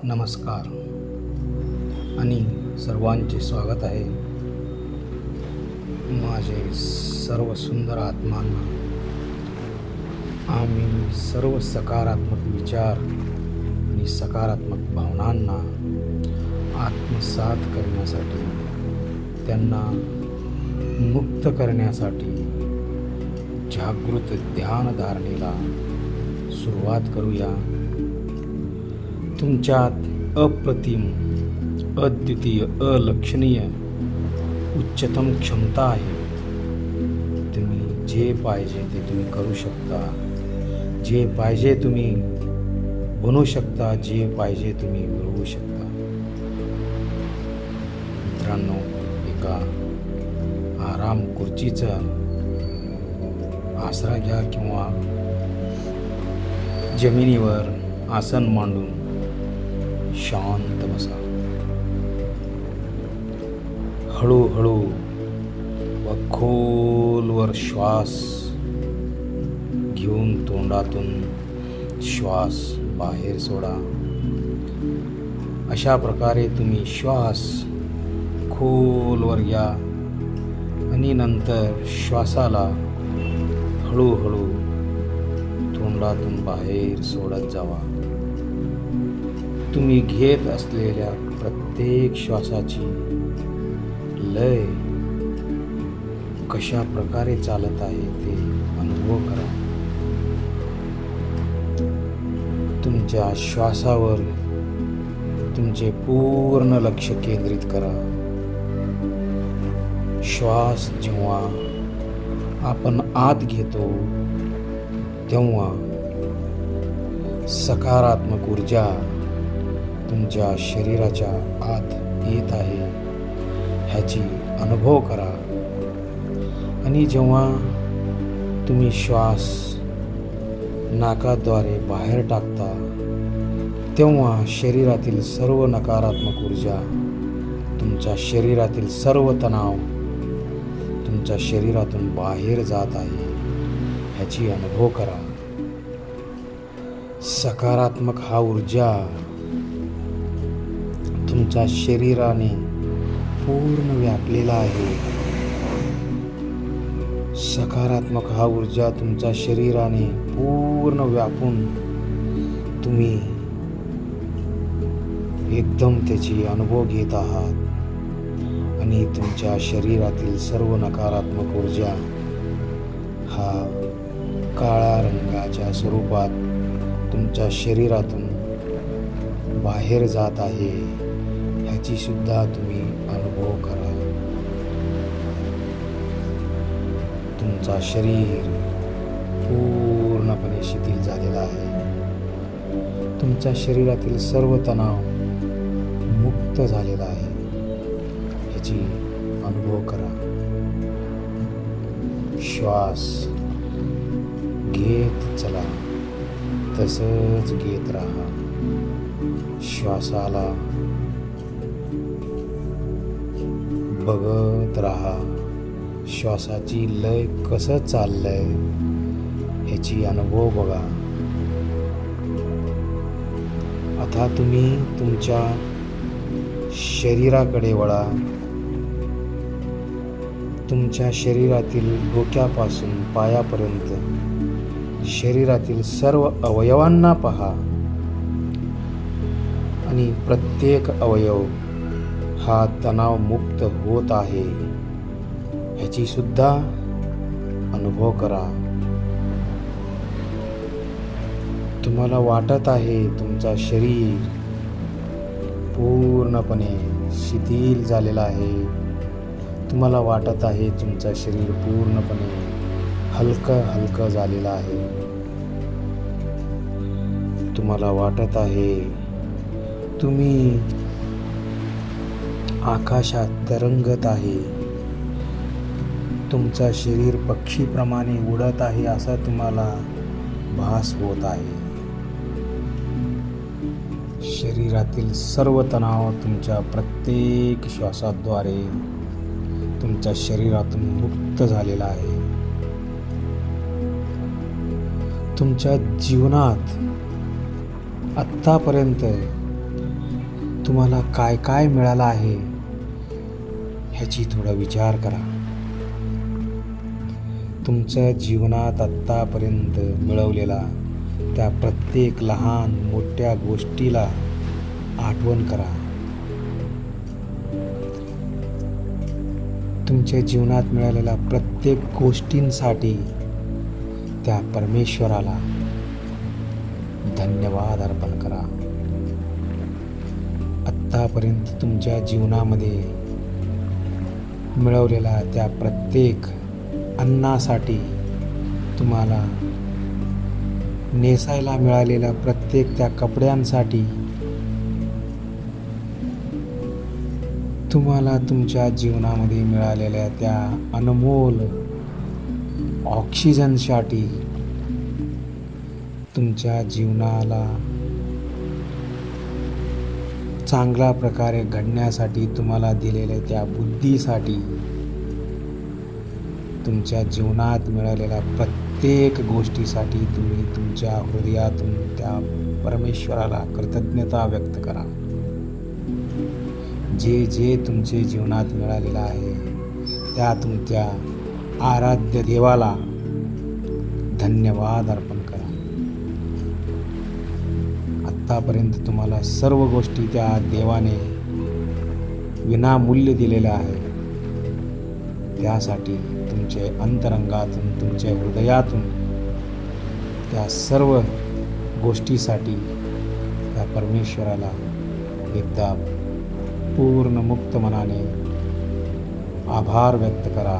नमस्कार आणि सर्वांचे स्वागत आहे. माझे सर्व सुंदर आत्मांना आम्ही सर्व सकारात्मक विचार आणि सकारात्मक भावनांना आत्मसात करण्यासाठी, त्यांना मुक्त करण्यासाठी जागृत ध्यानधारणेला सुरुवात करूया. तुमच्यात अप्रतिम, अद्वितीय, अलक्षणीय उच्चतम क्षमता आहे. तुम्ही जे पाहिजे ते तुम्ही करू शकता, जे पाहिजे तुम्ही बनवू शकता, जे पाहिजे तुम्ही मिळवू शकता. मित्रांनो, एका आराम खुर्चीचा आसरा घ्या किंवा जमिनीवर आसन मांडून शांत बसा. हळूहळू व खोलवर श्वास घेऊन तोंडातून श्वास बाहेर सोडा. अशा प्रकारे तुम्ही श्वास खोलवर घ्या आणि नंतर श्वासाला हळूहळू तोंडातून बाहेर सोडत जावा. तुम्ही घेत असलेल्या प्रत्येक श्वासाची लय कशा प्रकारे चालत आहे ते अनुभव करा. तुमच्या श्वासावर तुमचे पूर्ण लक्ष केंद्रित करा. श्वास जेव्हा आपण आत घेतो तेव्हा सकारात्मक ऊर्जा तुमच्या शरीराच्या आत येत आहे ह्याची अनुभव करा. आणि जेव्हा तुम्ही श्वास नाकाद्वारे बाहेर टाकता तेव्हा शरीरातील सर्व नकारात्मक ऊर्जा, तुमच्या शरीरातील सर्व तणाव तुमच्या शरीरातून बाहेर जात आहे ह्याची अनुभव करा. सकारात्मक हा ऊर्जा तुमच्या शरीराने पूर्ण व्यापलेला आहे. सकारात्मक हा ऊर्जा तुमच्या शरीराने पूर्ण व्यापून तुम्ही एकदम त्याची अनुभव घेत आहात आणि तुमच्या शरीरातील सर्व नकारात्मक ऊर्जा हा काळ्या रंगाच्या स्वरूपात तुमच्या शरीरातून बाहेर जात आहे ह्याची सुद्धा तुम्ही अनुभव करा. तुमचा शरीर पूर्णपणे शिथिल झालेला आहे. तुमच्या शरीरातील सर्व तणाव मुक्त झालेला आहे ह्याची अनुभव करा. श्वास घेत चला, तसंच घेत राहा. श्वासाला बघत राहा. श्वासाची लय कसं चाललंय ह्याची अनुभव बघा. आता तुम्ही तुमच्या शरीराकडे वळा. तुमच्या शरीरातील डोक्यापासून पायापर्यंत शरीरातील सर्व अवयवांना पहा आणि प्रत्येक अवयव हा तणावमुक्त होत आहे ह्याची सुद्धा अनुभव करा. तुम्हाला वाटत आहे तुमचा शरीर पूर्णपणे शिथिल झालेला आहे. तुम्हाला वाटत आहे तुमचं शरीर पूर्णपणे हलकं झालेलं आहे. तुम्हाला वाटत आहे तुम्ही आकाशात तरंगत आहे. तुमचा शरीर पक्षीप्रमाणे उडत आहे असा तुम्हाला भास होत आहे. शरीरातील सर्व तणाव तुमच्या प्रत्येक श्वासाद्वारे तुमच्या शरीरातून मुक्त झालेला आहे. तुमच्या जीवनात आत्तापर्यंत तुम्हाला काय काय मिळालं आहे ह्याची थोडा विचार करा. तुमच्या जीवनात आत्तापर्यंत मिळवलेला त्या प्रत्येक लहान मोठ्या गोष्टीला आठवण करा. तुमच्या जीवनात मिळालेल्या प्रत्येक गोष्टींसाठी त्या परमेश्वराला धन्यवाद अर्पण करा. आत्तापर्यंत तुमच्या जीवनामध्ये मिळवलेल्या त्या प्रत्येक अन्नासाठी, तुम्हाला नेसायला मिळालेल्या प्रत्येक त्या कपड्यांसाठी, तुम्हाला तुमच्या जीवनामध्ये मिळालेल्या त्या अनमोल ऑक्सिजनसाठी, तुमच्या जीवनाला चांगल्या प्रकारे घडण्यासाठी तुम्हाला दिलेल्या त्या बुद्धीसाठी, तुमच्या जीवनात मिळालेल्या प्रत्येक गोष्टीसाठी तुम्ही तुमच्या हृदयातून त्या परमेश्वराला कृतज्ञता व्यक्त करा. जे जे तुमचे जीवनात मिळालेलं आहे त्या तुमच्या आराध्य देवाला धन्यवाद अर्पण करा. आत्तापर्यंत तुम्हाला सर्व गोष्टी त्या देवाने विनामूल्य दिलेल्या आहे. त्यासाठी तुमचे अंतरंगातून, तुमच्या हृदयातून त्या सर्व गोष्टीसाठी त्या परमेश्वराला एकदा पूर्ण मुक्त मनाने आभार व्यक्त करा.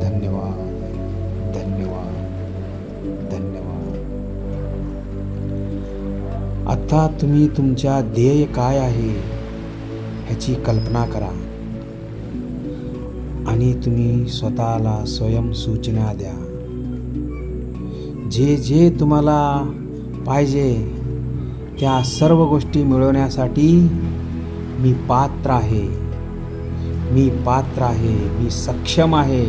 धन्यवाद, धन्यवाद, धन्यवाद. आता तुम्ही तुमच्या ध्येय काय आहे ह्याची कल्पना करा आणि तुम्ही स्वतःला स्वयं सूचना द्या. जे जे तुम्हाला पाहिजे त्या सर्व गोष्टी मिळवण्यासाठी मी पात्र आहे, मी पात्र आहे, मी सक्षम आहे.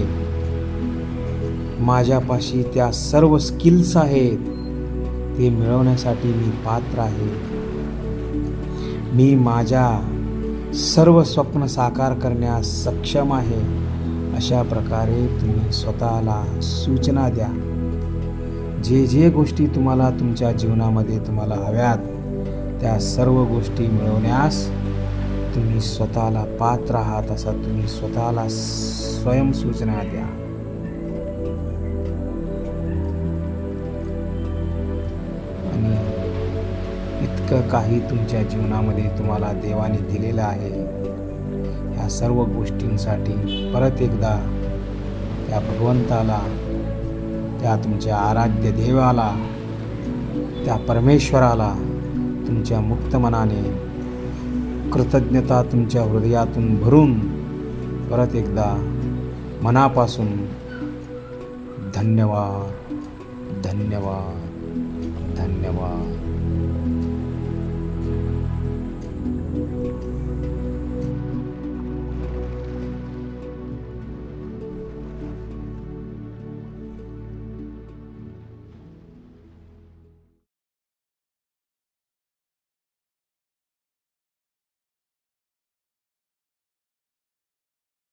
माझ्यापाशी त्या सर्व स्किल्स आहेत, ते मिळवण्यासाठी मी पात्र आहे. मी माझ्या सर्व स्वप्न साकार करण्यास सक्षम आहे. अशा प्रकारे तुम्ही स्वतःला सूचना द्या. जे जे गोष्टी तुम्हाला तुमच्या जीवनामध्ये तुम्हाला हव्यात त्या सर्व गोष्टी मिळवण्यास तुम्ही स्वतःला पात्र आहात असा तुम्ही स्वतःला स्वयं सूचना द्या. आणि इतकं काही तुमच्या जीवनामध्ये तुम्हाला देवाने दिलेलं आहे. ह्या सर्व गोष्टींसाठी परत एकदा त्या भगवंताला, त्या तुमच्या आराध्य देवाला, त्या परमेश्वराला तुमच्या मुक्त मनाने कृतज्ञता तुमच्या हृदयातून भरून परत एकदा मनापासून धन्यवाद, धन्यवाद, धन्यवाद.